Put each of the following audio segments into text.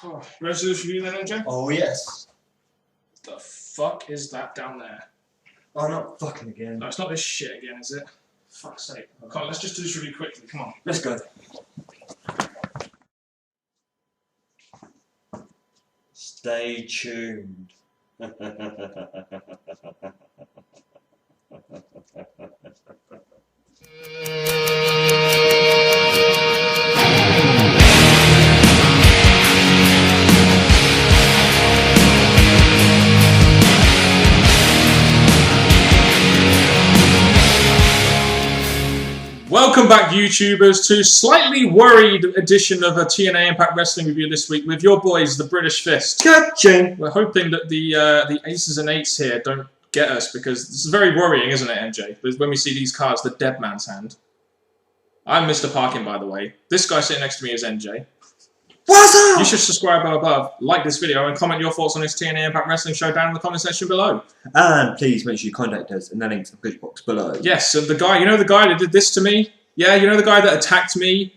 Oh, resolution review then, MJ? Oh, yes. The fuck is that down there? Oh, not fucking again. No, it's not this shit again, is it? Fuck's sake. Come on, let's just do this really quickly. Come on. Let's go. Stay tuned. Welcome back, YouTubers, to slightly worried edition of a TNA Impact Wrestling review this week with your boys, the British Fist. Catching. We're hoping that the Aces and Eights here don't get us, because this is very worrying, isn't it, MJ? When we see these cards, the dead man's hand. I'm Mr. Parkin, by the way. This guy sitting next to me is MJ. What's up? You should subscribe above, like this video, and comment your thoughts on this TNA Impact Wrestling show down in the comment section below. And please make sure you contact us in the link to the description box below. Yes, and the guy, you know the guy that did this to me? Yeah, you know the guy that attacked me,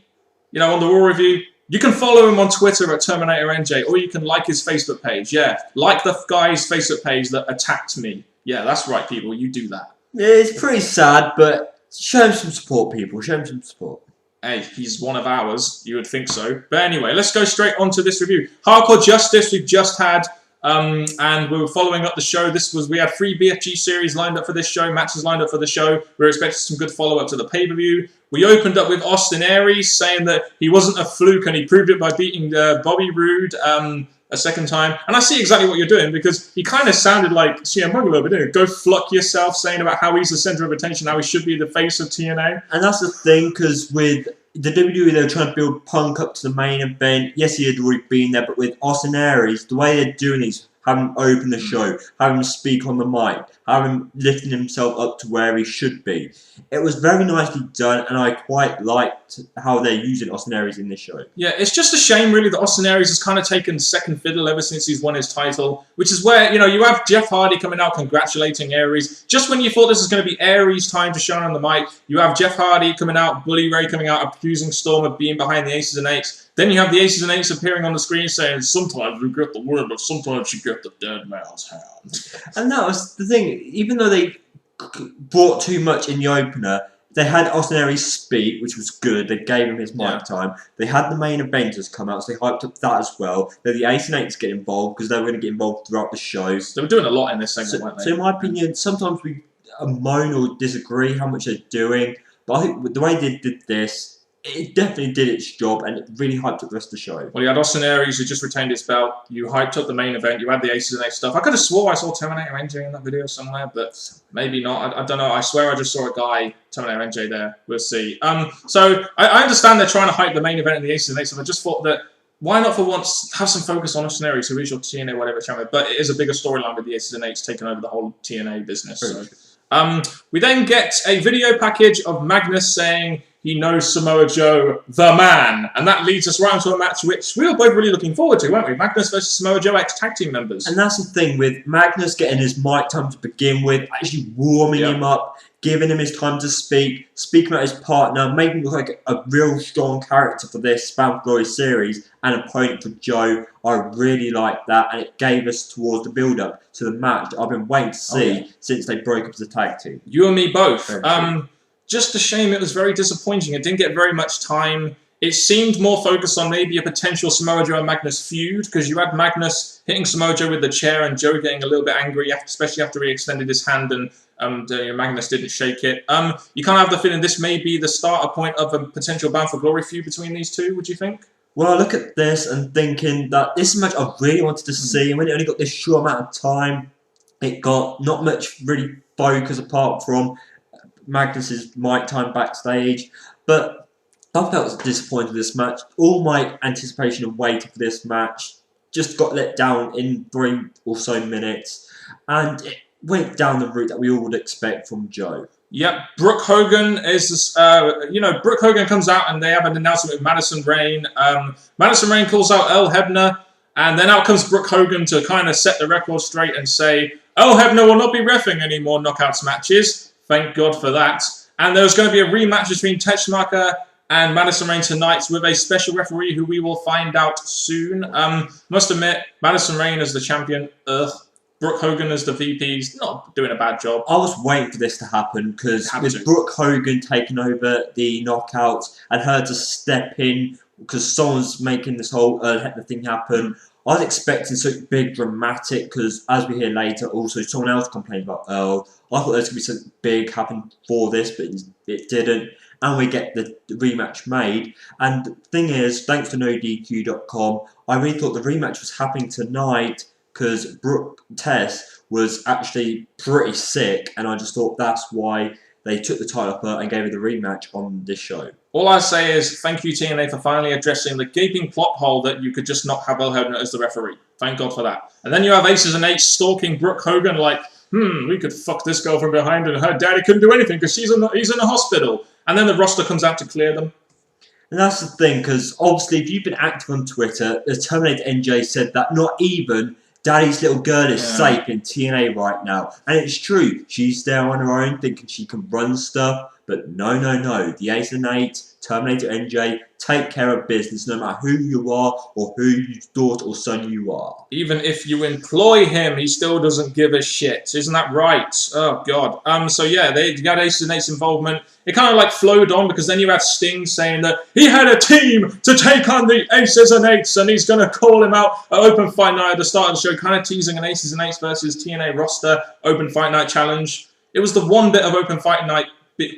you know, on the Raw review? You can follow him on Twitter at TerminatorNJ, or you can like his Facebook page. Yeah, like the guy's Facebook page that attacked me. Yeah, that's right, people. You do that. Yeah, it's pretty sad, but show him some support, people. Show him some support. Hey, he's one of ours. You would think so. But anyway, let's go straight on to this review. Hardcore Justice we've just had, and we were following up the show. We had 3 BFG series lined up for this show, matches lined up for the show. We were expecting some good follow-up to the pay-per-view. We opened up with Austin Aries saying that he wasn't a fluke, and he proved it by beating Bobby Roode a second time. And I see exactly what you're doing, because he kind of sounded like CM Punk a little bit, didn't he? Go fuck yourself, saying about how he's the centre of attention, how he should be the face of TNA. And that's the thing, because with the WWE, they were trying to build Punk up to the main event. Yes, he had already been there, but with Austin Aries, the way they're doing is having him open the show, having him speak on the mic, having him lifting himself up to where he should be. It was very nicely done, and I quite liked how they're using Austin Aries in this show. Yeah, it's just a shame, really, that Austin Aries has kind of taken second fiddle ever since he's won his title, which is where, you know, you have Jeff Hardy coming out congratulating Aries. Just when you thought this was going to be Aries' time to shine on the mic, you have Jeff Hardy coming out, Bully Ray coming out, accusing Storm of being behind the Aces and Eights. Then you have the Aces and Eights appearing on the screen saying, sometimes you get the win, but sometimes you get the dead man's hand. And that was the thing. Even though they brought too much in the opener, they had Austin Aries speak, which was good. They gave him his mic time. They had the main eventers come out, so they hyped up that as well. Then the Aces and Eights get involved, because they were going to get involved throughout the shows. They were doing a lot in this segment, weren't they? So in my opinion, sometimes we moan or disagree how much they're doing, but I think the way they did this, it definitely did its job, and it really hyped up the rest of the show. Well, you had Austin Aries, who just retained his belt. You hyped up the main event. You had the Aces and Eights stuff. I could have swore I saw Terminator NJ in that video somewhere, but maybe not. I don't know. I swear I just saw a guy, Terminator NJ, there. We'll see. So I understand they're trying to hype the main event and the Aces and Eights, and I just thought that why not for once have some focus on Austin Aries, who is your TNA whatever champion, but it is a bigger storyline with the Aces and Eights taking over the whole TNA business. So. We then get a video package of Magnus saying he knows Samoa Joe, the man. And that leads us right into a match which we were both really looking forward to, weren't we? Magnus versus Samoa Joe, ex-tag team members. And that's the thing, with Magnus getting his mic time to begin with, actually warming him up, giving him his time to speak, speaking about his partner, making him look like a real strong character for this Bound for Glory series, and opponent for Joe. I really liked that, and it gave us towards the build-up to the match that I've been waiting to see since they broke up as a tag team. You and me both. Just a shame it was very disappointing. It didn't get very much time. It seemed more focused on maybe a potential Samoa Joe and Magnus feud, because you had Magnus hitting Samoa Joe with the chair and Joe getting a little bit angry, especially after he extended his hand and Magnus didn't shake it. You kind of have the feeling this may be the starter point of a potential Bound for Glory feud between these two, would you think? Well, I look at this and thinking that this is a match I really wanted to see, and when it only got this short amount of time, it got not much really focus apart from Magnus's mic time backstage, but I felt disappointed with this match. All my anticipation and waiting for this match just got let down in 3 or so minutes, and it went down the route that we all would expect from Joe. Yep, Brooke Hogan is, Brooke Hogan comes out and they have an announcement with Madison Rayne. Madison Rayne calls out Earl Hebner, and then out comes Brooke Hogan to kind of set the record straight and say, Earl Hebner will not be reffing any more knockouts matches. Thank God for that. And there was going to be a rematch between Teschmacher and Madison Rain tonight's with a special referee who we will find out soon. Must admit, Madison Rain as the champion, Brooke Hogan as the VP's not doing a bad job. I was waiting for this to happen because with Brooke Hogan taking over the knockouts and her to step in because someone's making this whole thing happen, I was expecting something big, dramatic, because as we hear later, also someone else complained about Earl. I thought there was going to be something big happen for this, but it didn't. And we get the rematch made. And the thing is, thanks to NoDQ.com, I really thought the rematch was happening tonight because Brooke Tess was actually pretty sick, and I just thought that's why they took the title off her and gave her the rematch on this show. All I say is thank you, TNA, for finally addressing the gaping plot hole that you could just not have Earl Hebner as the referee. Thank God for that. And then you have AcesAnd8's stalking Brooke Hogan like, we could fuck this girl from behind and her daddy couldn't do anything because he's in a hospital. And then the roster comes out to clear them. And that's the thing, because obviously if you've been active on Twitter, the Terminator NJ said that not even Daddy's little girl is safe in TNA right now. And it's true. She's there on her own thinking she can run stuff. But no. The AcesAnd8's, Terminator NJ, take care of business no matter who you are or whose daughter or son you are. Even if you employ him, he still doesn't give a shit. Isn't that right? Oh, God. So, yeah, they got AcesAnd8's involvement. It kind of, like, flowed on because then you had Sting saying that he had a team to take on the AcesAnd8's and he's going to call him out at Open Fight Night at the start of the show, kind of teasing an AcesAnd8's versus TNA roster Open Fight Night challenge. It was the one bit of Open Fight Night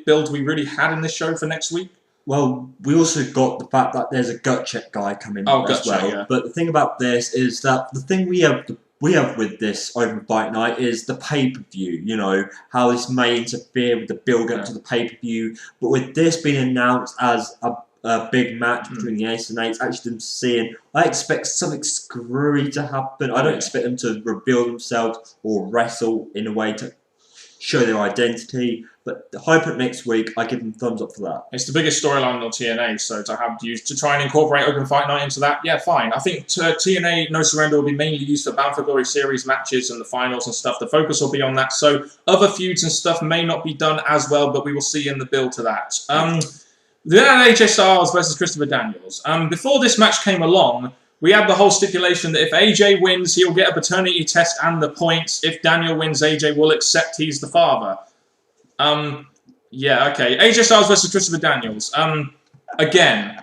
build we really had in this show for next week. Well, we also got the fact that there's a gut check guy coming as well. Yeah. But the thing about this is that the thing we have with this Open Fight Night is the pay-per-view. You know, how this may interfere with the build-up to the pay-per-view. But with this being announced as a big match between the AcesAnd8's, actually them seeing, I expect something screwy to happen. I don't expect them to reveal themselves or wrestle in a way to show their identity. But the hype up next week, I give them thumbs up for that. It's the biggest storyline on TNA, so to have used to try and incorporate Open Fight Night into that, yeah, fine. I think TNA No Surrender will be mainly used for Bound for Glory series matches and the finals and stuff. The focus will be on that, so other feuds and stuff may not be done as well, but we will see in the build to that. Then AcesAnd8's versus Christopher Daniels. Before this match came along, we had the whole stipulation that if AJ wins, he'll get a paternity test and the points. If Daniel wins, AJ will accept he's the father. Yeah, okay. AcesAnd8's versus Christopher Daniels. Again,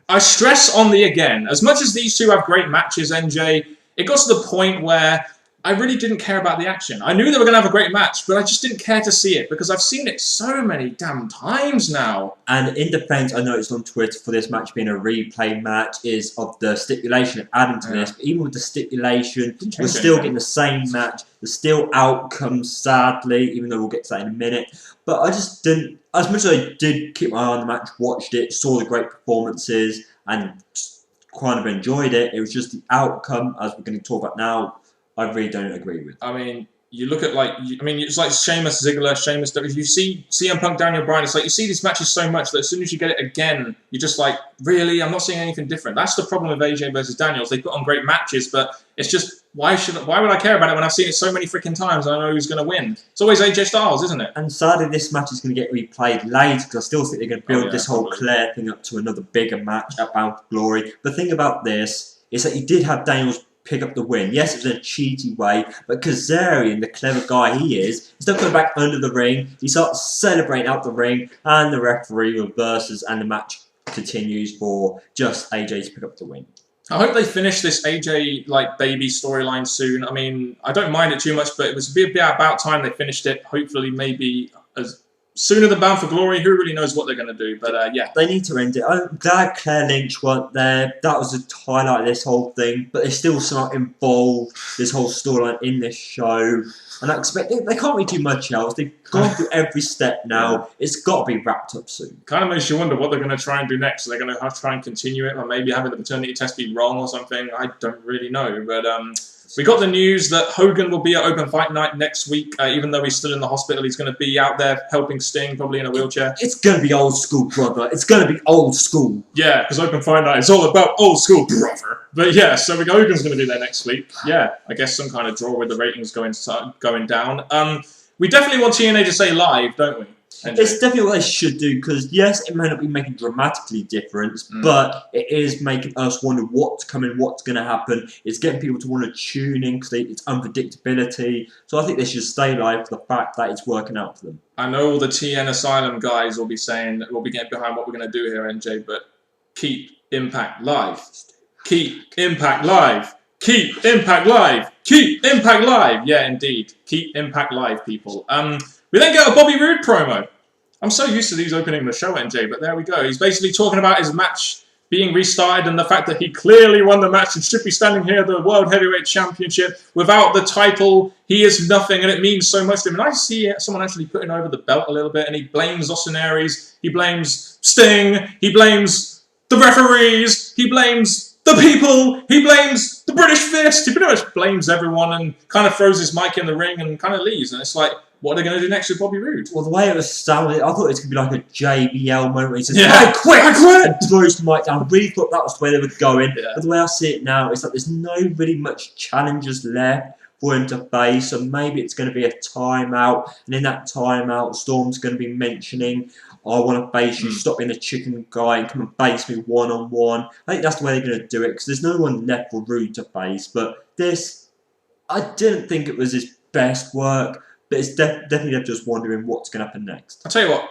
I stress on the again. As much as these two have great matches, NJ, it got to the point where I really didn't care about the action. I knew they were going to have a great match, but I just didn't care to see it because I've seen it so many damn times now. And in defense, I noticed on Twitter for this match being a replay match is of the stipulation adding to this. But even with the stipulation, we're still getting the same match. There's still outcomes, sadly, even though we'll get to that in a minute. But I just didn't, as much as I did keep my eye on the match, watched it, saw the great performances, and kind of enjoyed it. It was just the outcome, as we're going to talk about now, I really don't agree with. I mean, you look at it's like Sheamus, Ziggler, Sheamus. If you see CM Punk, Daniel Bryan, it's like you see these matches so much that as soon as you get it again, you're just like, really? I'm not seeing anything different. That's the problem with AJ versus Daniels. They put on great matches, but it's just why would I care about it when I've seen it so many freaking times and I know who's going to win? It's always AJ Styles, isn't it? And sadly, this match is going to get replayed later because I still think they're going to build this whole Claire thing up to another bigger match at Bound for Glory. The thing about this is that you did have Daniels pick up the win. Yes, it was in a cheaty way, but Kazarian, the clever guy he is, instead of going back under the ring, he starts celebrating out the ring, and the referee reverses, and the match continues for just AJ to pick up the win. I hope they finish this AJ baby storyline soon. I mean, I don't mind it too much, but it was a bit about time they finished it. Hopefully, maybe as sooner than Bound for Glory. Who really knows what they're going to do? But yeah. They need to end it. I'm glad Claire Lynch weren't there. That was a highlight of this whole thing. But there's still somewhat involved, this whole storyline in this show. And I expect they can't really do much else. They've gone through every step now. It's got to be wrapped up soon. Kind of makes you wonder what they're going to try and do next. Are they going to have to try and continue it? Or maybe having the paternity test be wrong or something? I don't really know. But we got the news that Hogan will be at Open Fight Night next week. Even though he's still in the hospital, he's going to be out there helping Sting, probably in a wheelchair. It's going to be old school, brother. It's going to be old school. Yeah, because Open Fight Night is all about old school, brother. But yeah, so we got Hogan's going to be there next week. Yeah, I guess some kind of draw with the ratings going down. We definitely want TNA to say live, don't we? NJ? It's definitely what they should do because, yes, it may not be making dramatically difference, but it is making us wonder what's coming, what's going to happen. It's getting people to want to tune in because it's unpredictability. So I think they should stay live for the fact that it's working out for them. I know all the TN Asylum guys will be saying, we'll be getting behind what we're going to do here, NJ, but keep Impact live. Keep Impact live. Keep Impact live. Keep Impact live. Yeah, indeed. Keep Impact live, people. We then get a Bobby Roode promo. I'm so used to these opening the show, NJ, but there we go. He's basically talking about his match being restarted and the fact that he clearly won the match and should be standing here at the World Heavyweight Championship without the title. He is nothing, and it means so much to him. And I see someone actually putting over the belt a little bit, and he blames Austin Aries, he blames Sting, he blames the referees, he blames the people, he blames the British Fist, he pretty much blames everyone and kind of throws his mic in the ring and kind of leaves. And it's like, what are they going to do next with Bobby Roode? Well, the way it was sounding, I thought it was going to be like a JBL moment where he says, I quit! And throws the mic down. I really thought that was the way they were going. Yeah. But the way I see it now, it's like there's no really much challenges left for him to face. So maybe it's going to be a timeout. And in that timeout, Storm's going to be mentioning, I want to face you, stop being a chicken guy and come and face me one-on-one. I think that's the way they're going to do it because there's no one left for Roode to face. But this, I didn't think it was his best work. But it's definitely they're just wondering what's going to happen next. I'll tell you what,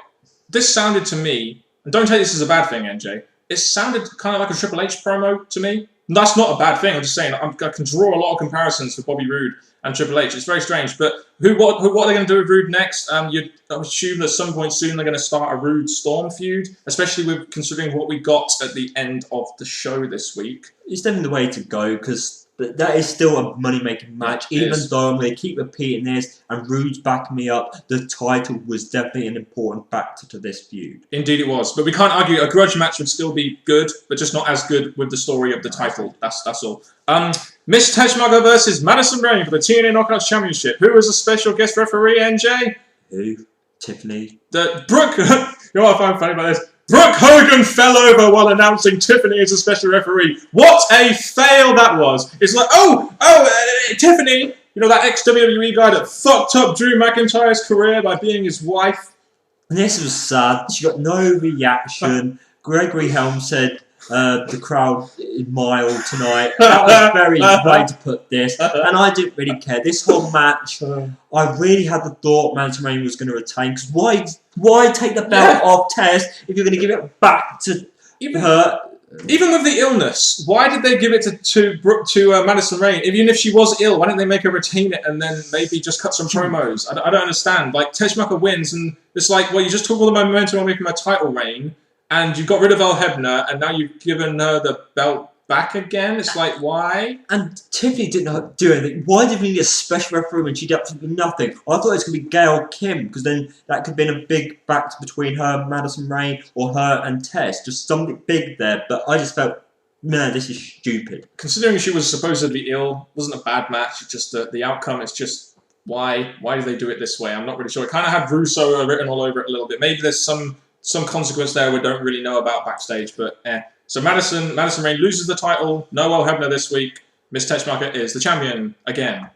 this sounded to me, and don't take this as a bad thing, NJ, it sounded kind of like a Triple H promo to me. And that's not a bad thing, I'm just saying, I can draw a lot of comparisons for Bobby Roode and Triple H. It's very strange, but what are they going to do with Roode next? I would assume that at some point soon they're going to start a Roode Storm feud, especially with considering what we got at the end of the show this week. It's definitely the way to go because that is still a money-making match. Even though I'm going to keep repeating this and Roode's backing me up, the title was definitely an important factor to this feud. Indeed it was. But we can't argue a grudge match would still be good, but just not as good with the story of the title. That's all. Miss Teshmaga versus Madison Rayne for the TNA Knockouts Championship. Who was a special guest referee, NJ? Who? Tiffany. Brooke. You know what I find funny about this? Brooke Hogan fell over while announcing Tiffany as a special referee. What a fail that was. It's like, Tiffany, you know, that ex-WWE guy that fucked up Drew McIntyre's career by being his wife. And this was sad. She got no reaction. Gregory Helm said the crowd is mild tonight. That was very way to put this. And I didn't really care. This whole match, I really had the thought Madison Rayne was going to retain. Because why take the belt off Tess if you're going to give it back to her? Even with the illness, why did they give it to Madison Rayne? Even if she was ill, why didn't they make her retain it and then maybe just cut some promos? I don't understand. Like, Teshmaga wins, and it's like, well, you just took all the momentum away from her title reign, and you got rid of El Hebner, and now you've given her the belt back again? It's like, why? And Tiffany didn't do anything. Why did we need a special referee when she did absolutely nothing? I thought it was going to be Gail Kim, because then that could have been a big factor between her and Madison Rayne, or her and Tess. Just something big there. But I just felt, man, this is stupid. Considering she was supposedly ill, wasn't a bad match. It's just the outcome. It's just, why? Why did they do it this way? I'm not really sure. It kind of had Russo written all over it a little bit. Maybe there's some consequence there we don't really know about backstage, but So Madison Rayne loses the title. No El Hebner this week. Miss Teshmaga is the champion again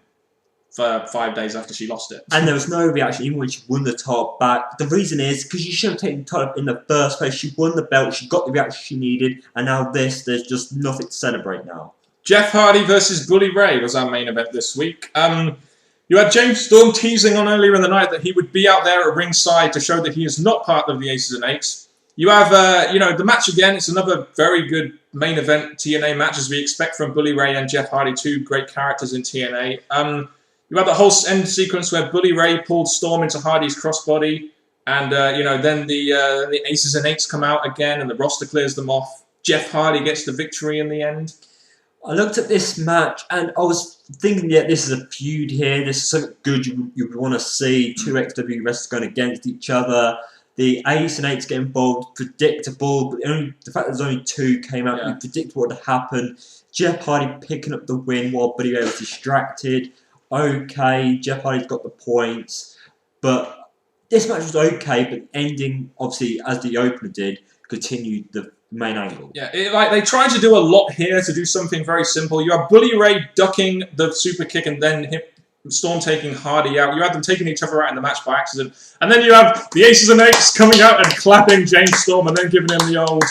for 5 days after she lost it. And there was no reaction even when she won the title back. The reason is because she should have taken the title in the first place. She won the belt. She got the reaction she needed. And now there's just nothing to celebrate now. Jeff Hardy versus Bully Ray was our main event this week. You had James Storm teasing on earlier in the night that he would be out there at ringside to show that he is not part of the Aces and Eights. You have, the match again. It's another very good main event TNA match, as we expect from Bully Ray and Jeff Hardy, two great characters in TNA. You had the whole end sequence where Bully Ray pulled Storm into Hardy's crossbody, and then the Aces and Eights come out again, and the roster clears them off. Jeff Hardy gets the victory in the end. I looked at this match and I was thinking, yeah, this is a feud here. This is something good you would want to see. Two XW wrestlers going against each other. The Ace and Eights get involved, predictable. But the fact that there's only two came out, you predict what would happen. Jeff Hardy picking up the win while Bully Ray was distracted. Okay, Jeff Hardy's got the points. But this match was okay, but ending, obviously, as the opener did, continued the main angle. Yeah, they tried to do a lot here to do something very simple. You have Bully Ray ducking the super kick and then him Storm taking Hardy out. You had them taking each other out in the match by accident. And then you have the Aces and Eights coming out and clapping James Storm and then giving him the old...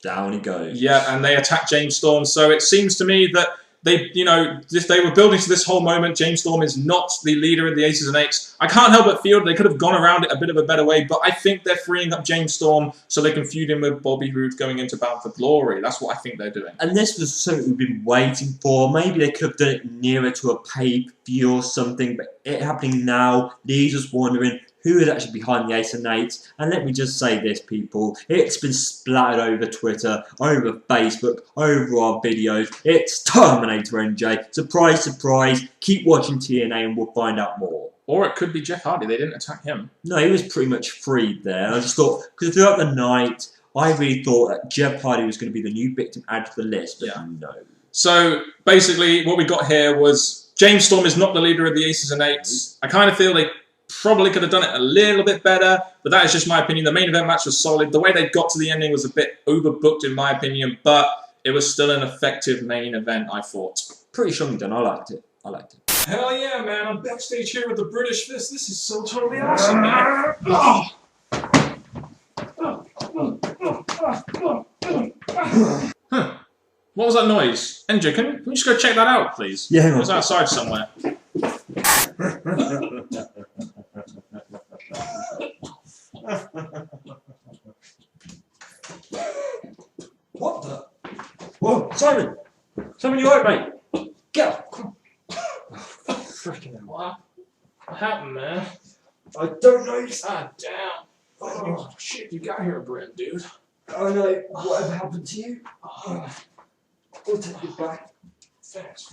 Down he goes. Yeah, and they attack James Storm. So it seems to me that they, they were building to this whole moment. James Storm is not the leader of the Aces and Eights. I can't help but feel they could have gone around it a bit of a better way, but I think they're freeing up James Storm so they can feud him with Bobby Roode going into Bound for Glory. That's what I think they're doing. And this was something we've been waiting for. Maybe they could have done it nearer to a pay-per-view or something, but it happening now leaves us wondering who is actually behind the Ace and Eights. And let me just say this, people. It's been splattered over Twitter, over Facebook, over our videos. It's Terminator NJ. Surprise, surprise. Keep watching TNA and we'll find out more. Or it could be Jeff Hardy. They didn't attack him. No, he was pretty much freed there. And I just thought, because throughout the night, I really thought that Jeff Hardy was going to be the new victim added to the list, but no. So, basically, what we got here was James Storm is not the leader of the Aces and Eights. I kind of feel they probably could have done it a little bit better, but that is just my opinion. The main event match was solid. The way they got to the ending was a bit overbooked, in my opinion, but it was still an effective main event, I thought. Pretty strongly done. I liked it. Hell yeah, man. I'm backstage here with the British Fist. This is so totally awesome, man. Huh. What was that noise? NJ, can you just go check that out, please? Yeah, hang on. It was outside somewhere. What the? Whoa, Simon! Simon, you alright, mate? Get up! Come on. Freaking what happened, man? I don't know. Ah, damn. Oh, shit, you got here, Brent, dude. I know. Whatever happened to you? We'll take it back. Thanks.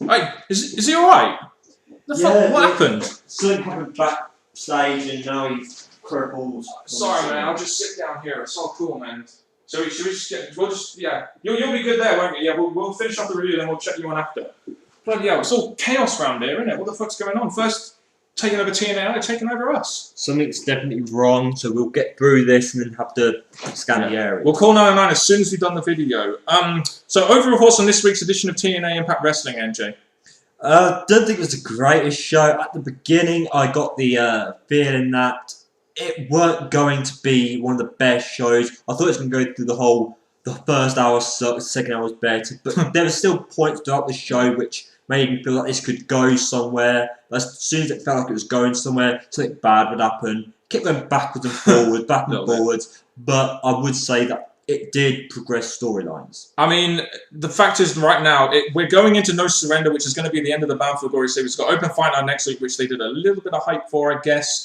Hey, is he alright? What happened? Something happened backstage and now he's crippled. Sorry, man. I'll just sit down here. It's all cool, man. Should we just get? You'll be good there, won't you? Yeah, we'll finish off the review, then we'll check you on after. But yeah, it's all chaos around here, isn't it? What the fuck's going on? First taking over TNA, they're taking over us. Something's definitely wrong, so we'll get through this and then have to scan the area. We'll call 909 as soon as we've done the video. So overall thoughts on this week's edition of TNA Impact Wrestling, NJ? Don't think it was the greatest show. At the beginning, I got the feeling that it weren't going to be one of the best shows. I thought it was going to go through the first hour sucked, the second hour was better, but there were still points throughout the show which made me feel like this could go somewhere. As soon as it felt like it was going somewhere, something bad would happen. Kept going backwards and forwards, back and forwards, but I would say that it did progress storylines. I mean, the fact is, right now, we're going into No Surrender, which is going to be the end of the Bound for Glory series. We've got Open Fight Night next week, which they did a little bit of hype for, I guess.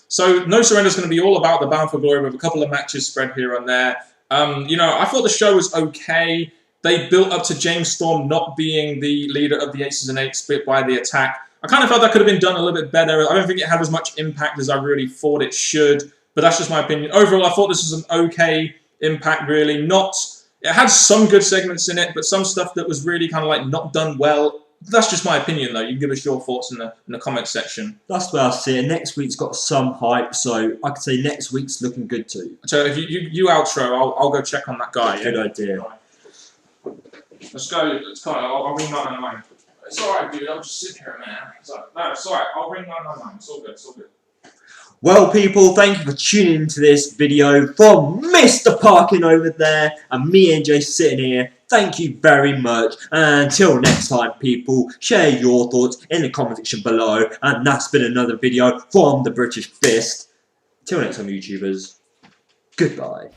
So No Surrender is going to be all about the Bound for Glory with a couple of matches spread here and there. I thought the show was okay. They built up to James Storm not being the leader of the Aces and Eights split by the attack. I kind of felt that could have been done a little bit better. I don't think it had as much impact as I really thought it should, but that's just my opinion. Overall, I thought this was an okay Impact, really. It had some good segments in it, but some stuff that was really kind of like not done well. That's just my opinion, though. You can give us your thoughts in the comment section. That's where I see it. Next week's got some hype, so I could say next week's looking good too. So if you outro, I'll go check on that guy. Good idea. Let's go. I'll ring 999. It's alright, dude. I'll just sit here, man. It's alright. I'll ring 999. It's all good. Well, people, thank you for tuning into this video from Mr. Parkin over there and me and Jay sitting here. Thank you very much. And until next time, people, share your thoughts in the comment section below. And that's been another video from the British Fist. Till next time, YouTubers. Goodbye.